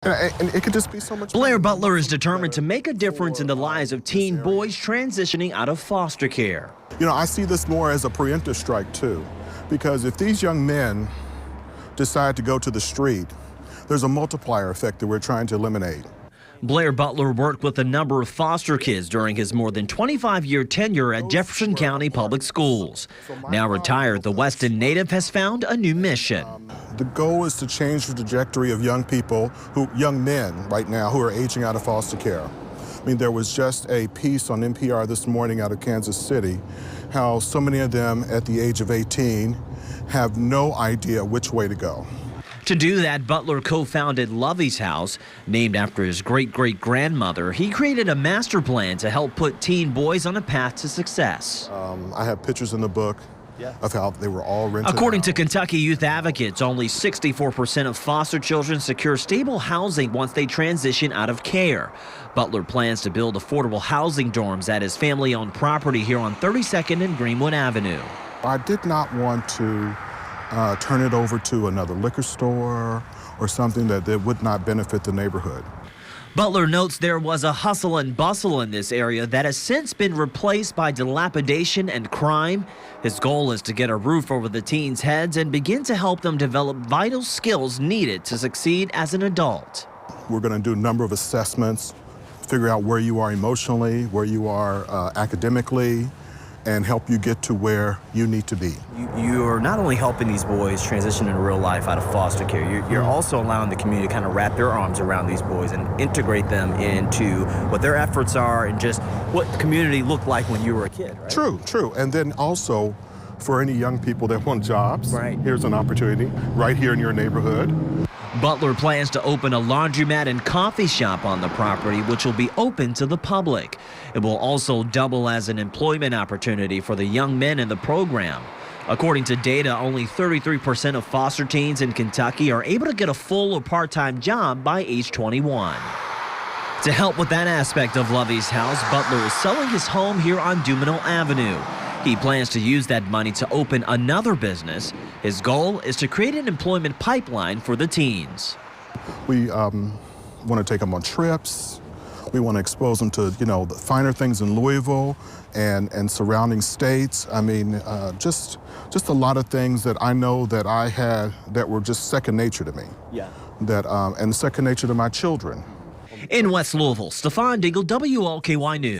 And it could just be so much Blair better. Butler is determined to make a difference in the lives of teen boys transitioning out of foster care. You know, I see this more as a preemptive strike, too, because if these young men decide to go to the street, there's a multiplier effect that we're trying to eliminate. Blair Butler worked with a number of foster kids during his more than 25-year tenure at Jefferson County Public Schools. Now retired, the Weston native has found a new mission. The goal is to change the trajectory of young men right now who are aging out of foster care. I mean, there was just a piece on NPR this morning out of Kansas City, how so many of them at the age of 18 have no idea which way to go. To do that, Butler co-founded Lovey's House, named after his great-great-grandmother. He created a master plan to help put teen boys on a path to success. I have pictures in the book of how they were all rented According out. to Kentucky Youth Advocates, only 64% of foster children secure stable housing once they transition out of care. Butler plans to build affordable housing dorms at his family-owned property here on 32nd and Greenwood Avenue. I did not want to turn it over to another liquor store or something that would not benefit the neighborhood. Butler notes there was a hustle and bustle in this area that has since been replaced by dilapidation and crime. His goal is to get a roof over the teens' heads and begin to help them develop vital skills needed to succeed as an adult. We're going to do a number of assessments, figure out where you are emotionally, where you are academically, and help you get to where you need to be. You're not only helping these boys transition into real life out of foster care, you're also allowing the community to kind of wrap their arms around these boys and integrate them into what their efforts are and just what the community looked like when you were a kid, right? True. And then also, for any young people that want jobs, here's an opportunity right here in your neighborhood. Butler plans to open a laundromat and coffee shop on the property, which will be open to the public. It will also double as an employment opportunity for the young men in the program. According to data, only 33% of foster teens in Kentucky are able to get a full or part-time job by age 21. To help with that aspect of Lovey's House, Butler is selling his home here on Dumino Avenue. He plans to use that money to open another business. His goal is to create an employment pipeline for the teens. We want to take them on trips. We want to expose them to, the finer things in Louisville and surrounding states. I mean, just a lot of things that I know that I had that were just second nature to me. Yeah. And second nature to my children. In West Louisville, Stefan Dingle, WLKY News.